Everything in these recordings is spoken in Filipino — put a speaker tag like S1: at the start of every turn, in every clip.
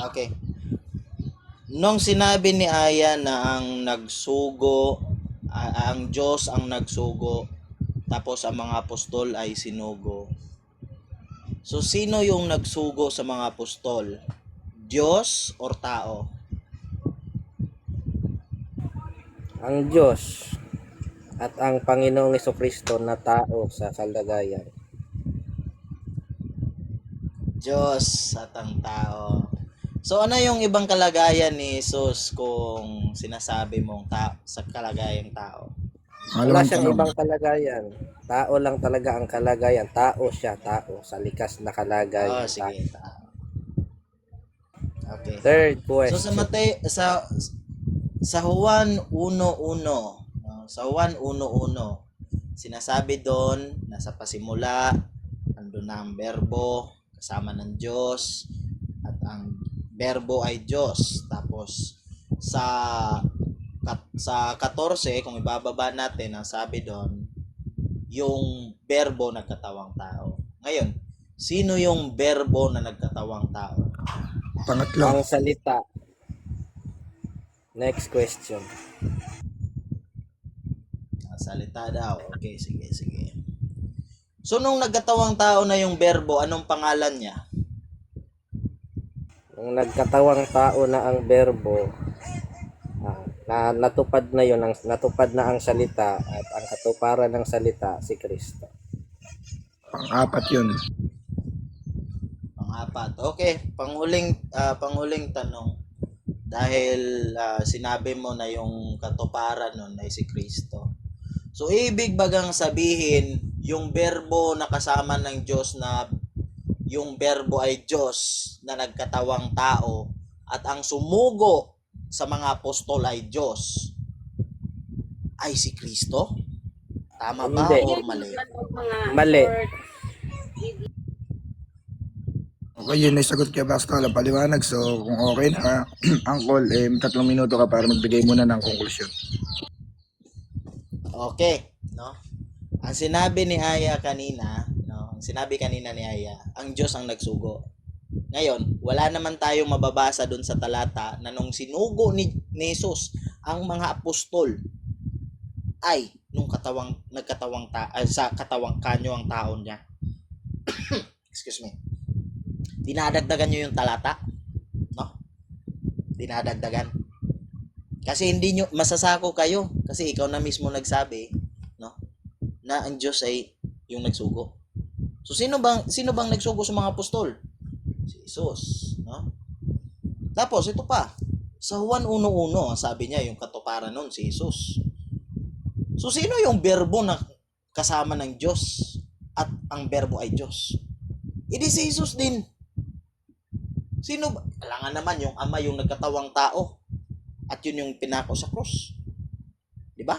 S1: Okay. Nung sinabi ni Aya na ang Diyos ang nagsugo, tapos ang mga apostol ay sinugo. So, sino yung nagsugo sa mga apostol? Diyos or tao?
S2: Ang Diyos at ang Panginoong Kristo na tao sa kalagayan.
S1: Diyos at ang tao. So, ano yung ibang kalagayan ni Jesus kung sinasabi mong sa kalagayang tao?
S2: Wala
S3: Pangalawang
S2: siyang
S3: tanong.
S2: ibang kalagayan. Tao lang talaga ang kalagayan. Tao siya, tao. Sa likas na kalagayan.
S1: Sige, tao. Okay.
S2: Third
S1: So, sa
S2: question.
S1: sa Juan 1:1, sa Juan 1:1, sinasabi doon na sa pasimula andun na ang berbo kasama ng Diyos at ang berbo ay Diyos. Tapos sa 14, kung ibababa natin, ang sabi doon yung berbo nagkatawang tao. Ngayon, sino yung berbo na nagkatawang tao?
S3: Pangatlo.
S2: Ang salita. Next question.
S1: Ang salita daw. Okay, sige. So, nung nagkatawang tao na yung berbo, anong pangalan niya?
S2: Nung nagkatawang tao na ang berbo, na natupad na yun, natupad na ang salita at ang katuparan ng salita si Kristo.
S3: Pang-apat yun.
S1: Pang-apat. Okay, panghuling tanong. Dahil sinabi mo na yung katuparan nun ay si Kristo. So, ibig bagang sabihin, yung berbo na kasama ng Diyos na yung berbo ay Diyos na nagkatawang tao at ang sumugo sa mga apostol ay Diyos ay si Kristo? Tama ba
S2: Hindi.
S1: or mali?
S2: Mali.
S3: Okay, yun ay sagot kay Pastor. Paliwanag. So, kung okay na, Uncle, 3 minuto ka para magbigay muna ng konklusyon.
S1: Okay, no? Ang sinabi ni Aya kanina, no? Ang sinabi kanina ni Aya, ang Diyos ang nagsugo. Ngayon, wala naman tayong mababasa doon sa talata na nung sinugo ni Jesus ang mga apostol ay nung sa katawang kanyo ang taon niya. Excuse me. Dinadagdagan nyo yung talata, no? Dinadagdagan. Kasi hindi nyo masasako kayo kasi ikaw na mismo nagsabi, no? Na ang Diyos ay yung nagsugo. So sino bang nagsugo sa mga apostol? Si Jesus, no? Tapos ito pa, sa Juan 1:1, sabi niya yung katuparan nun si Jesus. So sino yung berbo na kasama ng Diyos at ang berbo ay Diyos? Idi si Jesus din. Sino ba? Kailangan naman yung Ama yung nagkatawang tao at yun yung pinako sa cross. Di ba?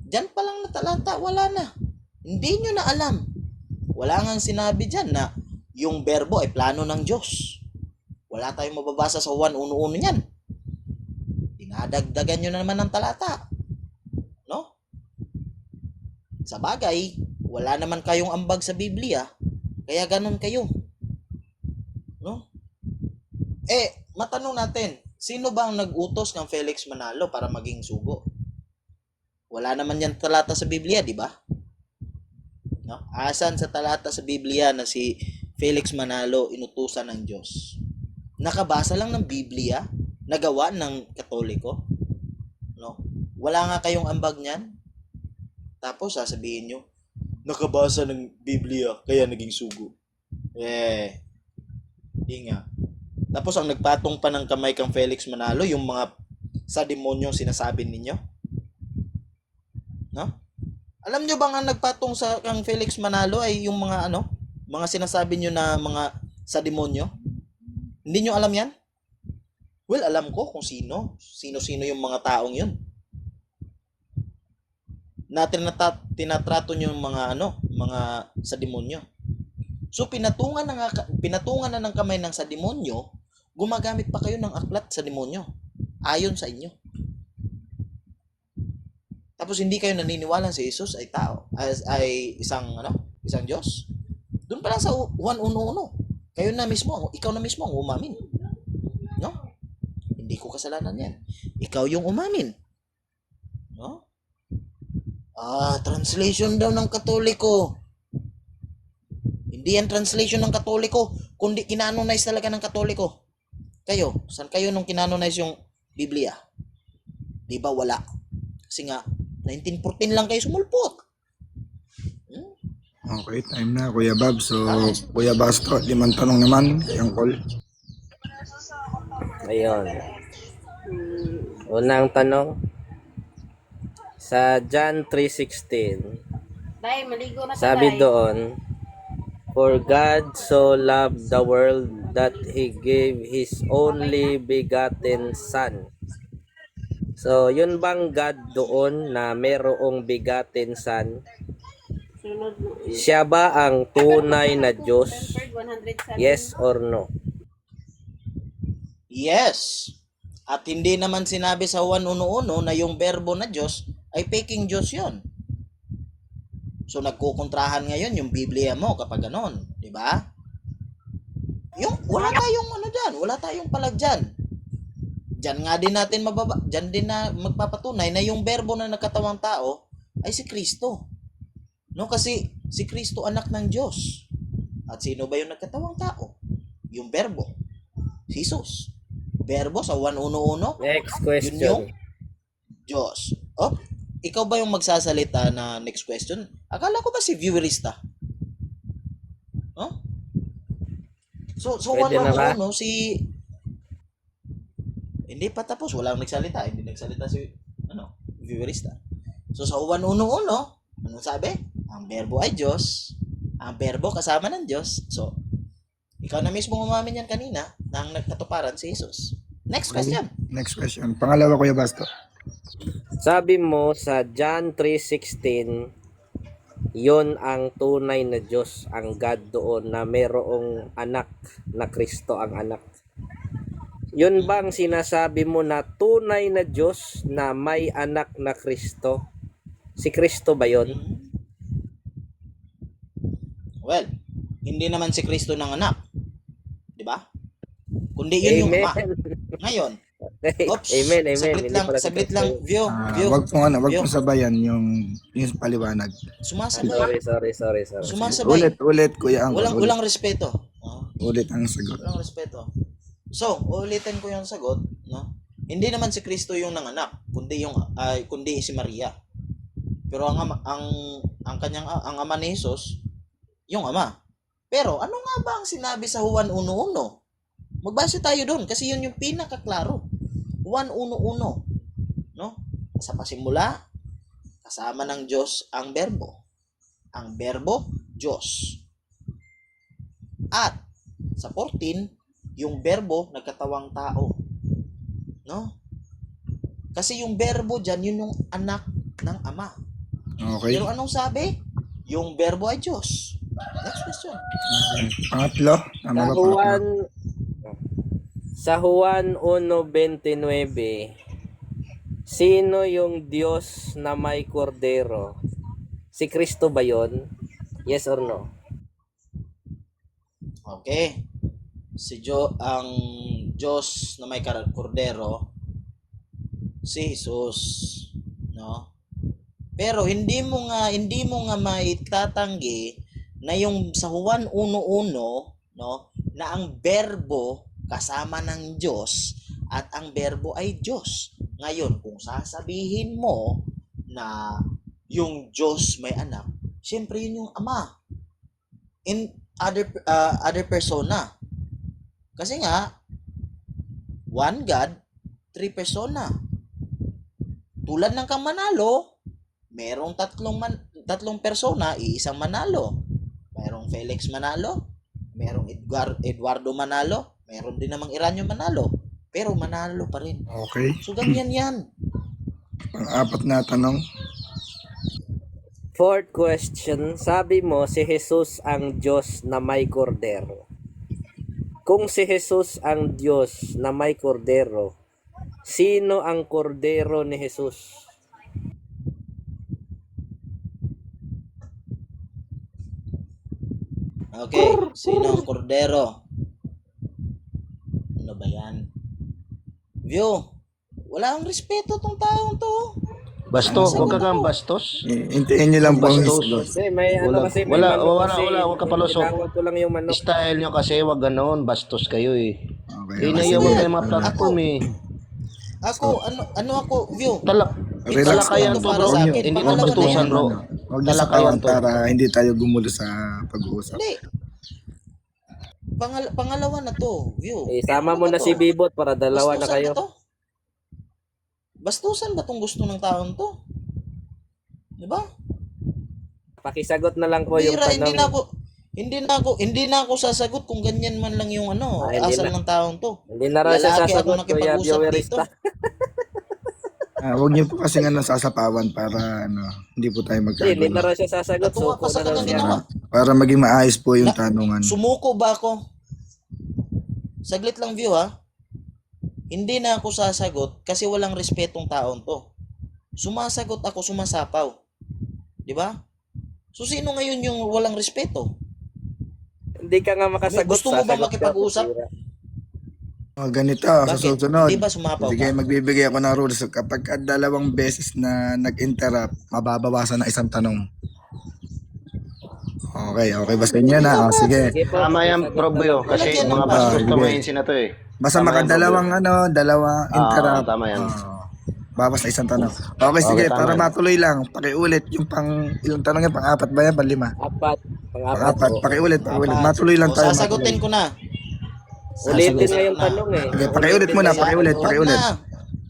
S1: Diyan pa lang na talata, wala na. Hindi nyo na alam. Wala nga sinabi dyan na yung berbo ay plano ng Diyos. Wala tayong mababasa sa 1:1 niyan. Dinadagdagan nyo na naman ng talata. No? Sa bagay, wala naman kayong ambag sa Biblia. Kaya ganun kayo. No? Matanong natin, sino ba ang nag-utos ng Felix Manalo para maging sugo? Wala naman yan talata sa Biblia, di ba? No? Asan sa talata sa Biblia na si Felix Manalo inutusan ng Diyos? Nakabasa lang ng Biblia, nagawa ng Katoliko? No? Wala nga kayong ambag niyan? Tapos sasabihin nyo, nakabasa ng Biblia, kaya naging sugo. Di nga. Tapos ang nagpatong pa ng kamay kang Felix Manalo, yung mga sa demonyo sinasabi ninyo? No? Alam nyo bang ang nagpatong sa kang Felix Manalo ay yung mga mga sinasabi nyo na mga sa demonyo? Hindi nyo alam yan? Well, alam ko kung sino. Sino-sino yung mga taong yun. Na tinatrato nyo yung mga mga sa demonyo. So pinatungan na ng kamay ng sa demonyo, gumagamit pa kayo ng aklat sa demonyo ayon sa inyo. Tapos hindi kayo naniniwala si Jesus ay tao, ay isang Diyos. Doon pa lang sa 1:1. Ikaw na mismo ang umamin. No? Hindi ko kasalanan yan. Ikaw yung umamin. No? Translation daw ng Katoliko. Hindi yan translation ng Katoliko, kundi kinanonize talaga ng Katoliko. Kayo, saan kayo nung kinanonize yung Biblia? Di ba wala? Kasi nga, 1914 lang kayo sumulpot.
S3: Okay, time na, Kuya Bob. So, Kuya Basto, 5 tanong naman kay Angkol.
S2: Ayun. Unang tanong. Sa John 3:16,
S4: Dahil maligo na
S2: sabi doon, "For God so loved the world that He gave His only begotten Son." So, yun bang God doon na merong begotten Son?
S4: sunod mo.
S2: Siya ba ang tunay na Diyos?
S4: Stanford 107.
S2: Yes or no?
S1: Yes. At hindi naman sinabi sa 1:1 na yung berbo na Diyos ay peking Diyos yon. So nagkukontrahan ngayon yung Biblia mo kapag ganon, di ba? Yung wala tayong diyan, wala tayong palag diyan. Diyan nga din natin diyan din na magpapatunay na yung berbo na nagkatawang tao ay si Kristo. No, kasi si Kristo anak ng Diyos. At sino ba yung nagkatawang tao? Yung berbo. Si Jesus. Berbo sa 1:1,
S2: Next
S1: yun yung
S2: question.
S1: Diyos. Oh, ikaw ba yung magsasalita na next question? Akala ko ba si viewerista? Oh? So
S2: Pwede na ba?
S1: 1:1 si hindi pa tapos, walang nagsalita, hindi nagsalita si viewerista. So sa 1:1, anong sabi? Ang berbo ay Diyos. Ang berbo kasama ng Diyos. So ikaw na mismo umamin yan kanina nang nagkatuparan si Jesus. Next question.
S3: Next question. Pangalawa, Kuya Basto.
S2: Sabi mo sa John 3:16, yon ang tunay na Diyos, ang God doon na merong anak na Kristo ang anak. Yun bang sinasabi mo na tunay na Diyos na may anak na Kristo? Si Kristo ba yon?
S1: Well, hindi naman si Kristo ng anak. 'Di ba? Kundi yun yung ama. Ngayon, oops,
S2: Amen, amen.
S1: saglit
S2: Hindi
S1: lang,
S2: pala si
S1: saglit
S2: Kristo
S1: lang,
S2: yun.
S1: view.
S3: Wag
S1: View.
S3: pong sabayan yung paliwanag.
S1: Sumasabay.
S2: Sorry.
S1: Sumasabay.
S3: Ulit, Kuya Angkol.
S1: Walang respeto.
S3: Ulit ang sagot.
S1: Walang respeto. So, ulitin ko yung sagot, no? Hindi naman si Kristo yung nanganak, kundi si Maria. Pero ang kanyang ang ama ni Jesus, yung ama. Pero ano nga ba ang sinabi sa Juan 1:1? Magbase tayo doon kasi yun yung pinakaklaro. 1:1, no? Sa pasimula, kasama ng Diyos ang berbo. Ang berbo, Diyos. At sa 14, yung berbo nagkatawang tao. No? Kasi yung berbo dyan, yun yung anak ng ama.
S3: Okay.
S1: Pero anong sabi? Yung berbo ay Diyos. Next question.
S3: Pangatlo. Tama ba? Pangatlo.
S2: Sa Juan 1:29, sino yung Diyos na may kordero? Si Kristo ba yon? Yes or no?
S1: Okay. Ang Diyos na may kordero, si Jesus, no? Pero hindi mo nga maitatanggi na yung sa Juan 1:1, no, na ang berbo kasama ng Diyos at ang berbo ay Diyos. Ngayon, kung sasabihin mo na yung Diyos may anak, syempre yun yung ama in other persona. Kasi nga, one God, three persona. Tulad ng kang Manalo, merong tatlong persona, iisang Manalo. Merong Felix Manalo, merong Eduardo Manalo, meron din namang Iranyo Manalo. Pero Manalo pa rin.
S3: Okay.
S1: So ganyan yan.
S3: Pang-apat na tanong.
S2: Fourth question, sabi mo si Jesus ang Diyos na may kordero. Kung si Jesus ang Diyos na may kordero, sino ang kordero ni Jesus?
S1: Okay, sino ang kordero? Ano ba yan? View, wala ang respeto tong taong to.
S5: Basto,
S1: Ano
S5: huwag ka
S1: sagot
S5: kang
S1: mo?
S5: bastos.
S3: Hintayin nyo lang po ang
S5: Bastos.
S3: sagot.
S2: Kasi may ano
S5: Wala,
S2: kasi may
S5: wala,
S2: manok
S5: wala,
S2: kasi.
S5: wala, huwag ka palusot.
S2: Tinawag ko lang yung manok.
S5: Style nyo kasi, wag ganon, bastos kayo eh.
S3: Okay,
S5: Kaya
S3: okay.
S5: naiyawan
S1: Sige.
S5: kayo mga platform eh.
S1: Ako, ano ako, View?
S3: Relax
S5: Talakayan
S1: Ito
S5: to
S1: para
S5: bro,
S1: sa
S3: Huwag
S1: akin.
S5: hindi
S1: Pangalawa na
S5: bastusan
S1: yan.
S5: bro.
S3: Huwag niyo
S5: Talakayan
S3: sapawan
S5: to.
S3: para hindi tayo gumulo sa pag-uusap.
S1: Hindi. Pangalawa na to, View.
S2: Sama
S1: Ano
S2: mo
S1: ba
S2: na
S1: to?
S2: si Bibot para dalawa na
S1: Bastusan
S2: kayo.
S1: ba to? Bastusan ba tong gusto ng taon to? Diba?
S2: Pakisagot na lang po yung
S1: Bira,
S2: tanong.
S1: hindi na ako sasagot kung ganyan man lang yung
S2: Ay, hindi
S1: asal
S2: na.
S1: ng taong to.
S2: Hindi na raw siya
S1: Lalaki ako
S2: sasagot, Kuya
S1: nakipag-usap
S2: Viewerista.
S1: dito.
S3: Huwag niyo po kasi nga nasasapawan para hindi po tayo
S2: Hindi na
S3: magkagulo.
S2: raw siya sasagot.
S1: Natuwa
S2: Suko
S1: ka sa
S2: na raw
S1: kanyang
S2: siya.
S1: ginawa.
S3: Para maging maayos po yung
S1: Na-
S3: tanungan.
S1: Sumuko ba ako? Saglit lang, View, ha? Hindi na ako sasagot kasi walang respetong taon to. Sumasagot ako, sumasapaw. Di ba? So sino ngayon yung walang respeto?
S2: Hindi ka nga makasagot.
S1: Gusto mo ba
S2: sasagot ka,
S1: makipag-usap?
S2: Tira.
S3: Ganito, sa
S1: Bakit?
S3: susunod.
S1: Hindi ba sumapaw
S3: Sige,
S1: ka?
S3: magbibigay ako ng rules. Kapag dalawang beses na nag-interrupt, mababawasan ng isang tanong. Okay ba sa inyo na? Sige.
S2: Sige po.
S5: Tama yan
S2: pakisagot
S5: bro
S2: na
S5: Buyo,
S2: lang po.
S5: kasi
S1: Lalagyan ng
S5: mga
S1: pa.
S5: bastos
S3: Sige.
S5: to ngayon sina to eh.
S3: Basta
S5: Tama yan,
S3: makadalawang dalawang interrupt.
S5: tama yan.
S3: Bawas na isang tanong. Okay, sige,
S5: tama
S3: para
S5: yan.
S3: matuloy lang. Pakiulit yung ilang tanong yan, pang-apat ba yan, pang-lima?
S2: Apat. Pang-apat
S3: Pang-apat,
S2: po.
S3: pakiulit. Matuloy lang
S1: O,
S3: tayo.
S1: sasagutin ko na.
S2: Ulitin nga yung tanong eh.
S3: Sige, pakiulit muna,
S2: Ulitin nga yung
S3: pakiulit.
S2: tanong.
S1: Wag na.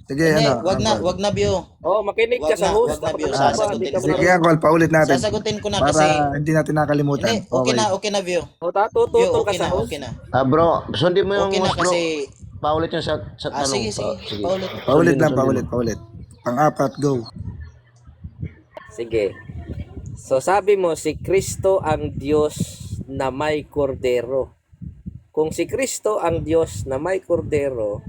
S3: Sige,
S1: Hindi,
S3: ano?
S1: wag na, View.
S2: Oh, makinig ka
S1: Wag
S2: sa
S1: na,
S2: host.
S1: wag na,
S2: Ako
S1: View.
S2: na ba?
S1: Sasagutin
S2: Hindi ka
S1: ko.
S2: mo
S3: Sige, Uncle, paulit natin.
S1: Sasagutin ko na
S3: Para
S1: kasi
S3: hindi natin nakalimutan.
S1: hindi, okay na, View.
S2: O,
S1: View,
S2: tatututo ka
S1: okay
S2: sa
S1: na,
S2: host.
S1: okay na.
S5: Bro, sundin mo yung
S1: Okay na
S5: host bro.
S1: kasi
S5: Paulit yung sa tanong.
S1: sige, paulit.
S3: Paulit lang,
S5: Sundin mo.
S3: paulit. Pang-apat, go.
S2: Sige. So sabi mo si Kristo ang Diyos na may kordero. Kung si Kristo ang Diyos na may kordero,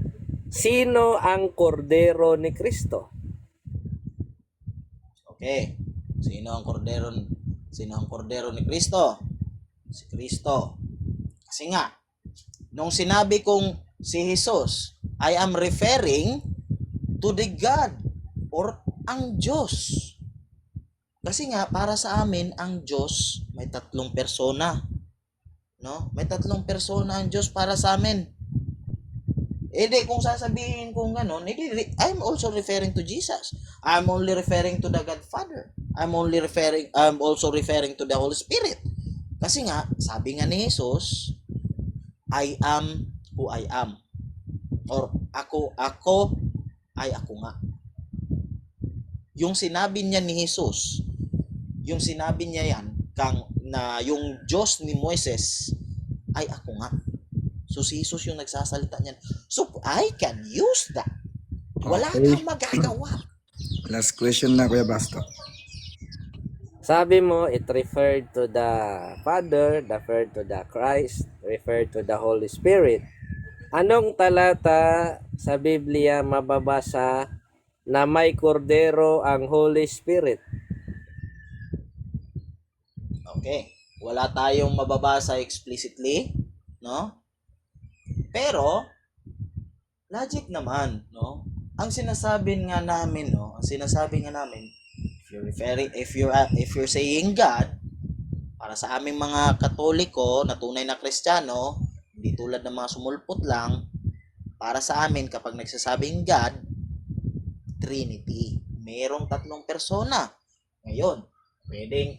S2: sino ang kordero ni Kristo?
S1: Okay. Sino ang kordero ni Kristo? Si Kristo. Kasi nga, nung sinabi kong si Jesus, I am referring to the God or ang Diyos. Kasi nga, para sa amin, ang Diyos may tatlong persona. No? May tatlong persona ang Diyos para sa amin. Kung sasabihin kong gano'n, I'm also referring to Jesus. I'm only referring to the Godfather. I'm also referring to the Holy Spirit. Kasi nga, sabi nga ni Jesus, I am who I am. Or ako ay ako nga. Yung sinabi niya ni Jesus, yung sinabi niya yan, na yung Diyos ni Moises ay ako nga. So si Jesus yung nagsasalita niyan. So I can use that. Wala
S3: Okay.
S1: kang magagawa.
S3: Last question na, Kuya Basto.
S2: Sabi mo, it referred to the Father, referred to the Christ, referred to the Holy Spirit. Anong talata sa Biblia mababasa na may kordero ang Holy Spirit?
S1: Okay. Wala tayong mababasa explicitly, no? Pero logic naman, no? Ang sinasabi nga namin, if you're saying God, para sa aming mga Katoliko na tunay na Kristiyano, hindi tulad ng mga sumulpot lang, para sa amin kapag nagsasabing God, Trinity. Merong tatlong persona. Ngayon,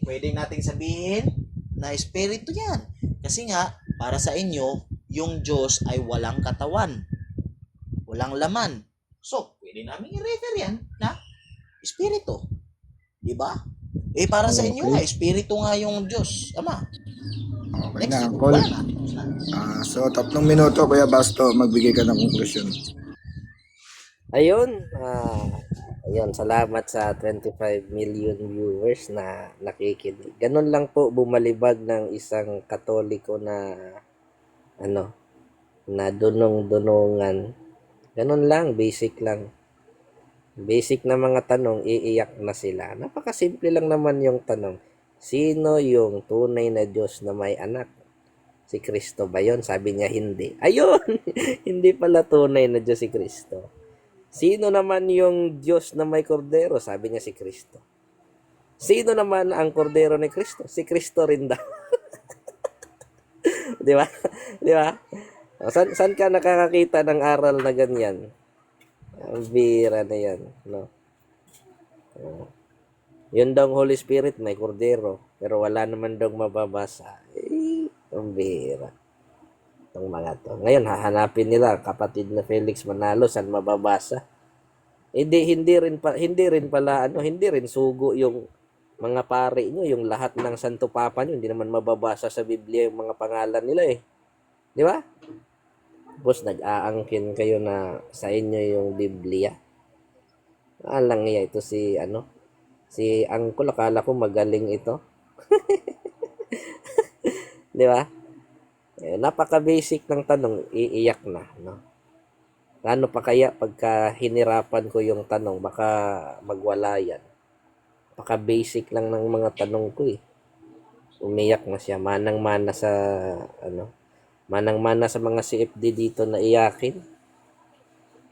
S1: pwedeng nating sabihin na espiritu yan. Kasi nga, para sa inyo, yung Diyos ay walang katawan. Walang laman. So, pwede namin i-refer yan na espiritu. Diba? Para sa inyo nga, espiritu nga yung Diyos. Ama.
S3: Okay
S1: Next,
S3: na, Uncle.
S1: wala na. Tapos na.
S3: So, 3 minuto, Kuya Basto, magbigay ka ng conclusion.
S2: Ayun, salamat sa 25 million viewers na nakikinig. Ganun lang po bumalibag ng isang Katoliko na na dunong-dunungan. Ganun lang, basic lang. Basic na mga tanong, iiyak na sila. Napakasimple lang naman yung tanong. Sino yung tunay na Diyos na may anak? Si Kristo ba yun? Sabi niya, hindi. Ayun! Hindi pala tunay na Diyos si Kristo. Sino naman yung Diyos na may kordero? Sabi niya si Kristo. Sino naman ang kordero ni Kristo? Si Kristo rin daw. Di ba? Di ba? O, saan ka nakakakita ng aral na ganyan? Ang bira na yan. No? O, yun daw ang Holy Spirit, may kordero. Pero wala naman daw mababasa. Ang bira. Itong mga to. Ngayon, hahanapin nila kapatid na Felix Manalo, saan mababasa? Hindi rin pala hindi rin sugo yung mga pare nyo, yung lahat ng Santo Papa nyo, hindi naman mababasa sa Biblia yung mga pangalan nila eh. Di ba? Tapos nag-aangkin kayo na sa inyo yung Biblia. Alang iya ito si Uncle, akala ko magaling ito. Di ba? Napaka-basic ng tanong, iiyak na, no? Ano pa kaya pagka hinirapan ko yung tanong, baka magwala yan. Napaka-basic lang ng mga tanong ko eh. Umiyak na siya, manang-mana sa mga CFD dito na iyakin.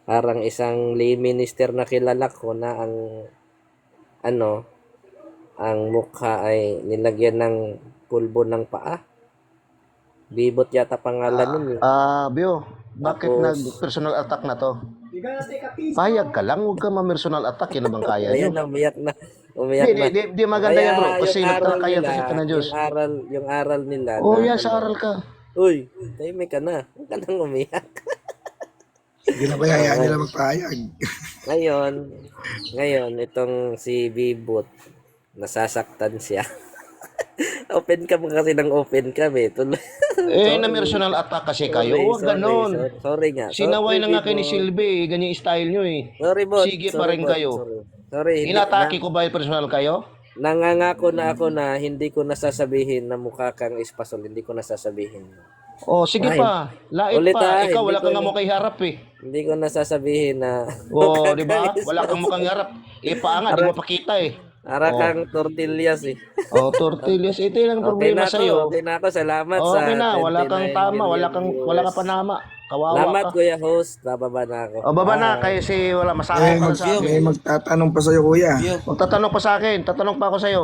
S2: Parang isang lay minister na kilala ko na ang mukha ay nilagyan ng pulbo ng paa. Bibot yata pangalan nun eh.
S5: Bio, bakit
S2: Tapos-
S5: nag-personal attack na to? Payag ka lang, huwag ka ma-personal attack, yan naman kaya
S2: Ayan
S5: nyo.
S2: na, umiyak na. Umiyak na.
S5: Di maganda yan bro, kasi
S2: yung aral
S5: kaya
S2: nila,
S5: kasi ka ng Diyos.
S2: yung aral nila.
S5: Oh,
S2: na,
S5: yan, sa aral ka.
S2: Uy, tahimik ka na. Huwag ka nang umiyak.
S3: Hindi na ba hayaan nila magpahayag?
S2: Ngayon, itong si Bibot, nasasaktan siya. Open cam kasi ng open cam eh.
S5: Na-personal attack kasi kayo, huwag ganon.
S2: Sorry nga.
S5: Sinaway na nga kayo ni
S2: Bibot.
S5: Silvi, ganyan yung style nyo eh.
S2: Sorry, Bot.
S5: Sige pa
S2: Sorry,
S5: rin
S2: Bot.
S5: kayo.
S2: Sorry.
S5: Inatake ko ba yung personal kayo?
S2: Nangangako na ako na hindi ko nasasabihin na mukha kang espasol. Hindi ko nasasabihin.
S5: Oh, sige
S2: Ay.
S5: pa. Lait
S2: Ulit,
S5: pa. Ikaw,
S2: hindi
S5: wala
S2: ko
S5: kang
S2: na-
S5: mukha iharap eh.
S2: Hindi ko nasasabihin na
S5: Oh, di ba? Wala kang mukhang iharap. Paangat, di mo pakita eh.
S2: para kang tortillas eh.
S5: Oh, tortillas. Ito yung problema sa'yo.
S2: Okay na ako. Salamat sa
S5: Okay na, wala kang
S2: 29
S5: tama,
S2: million
S5: wala ka
S2: viewers.
S5: panama. Kawawa
S2: Salamat
S5: ka.
S2: Kuya Host. Bababa na ako.
S5: O, baba na, kasi wala masakit ka na sa akin.
S3: May magtatanong pa sa'yo, kuya.
S1: View.
S5: Magtatanong pa sa akin, tatanong pa ako sa'yo.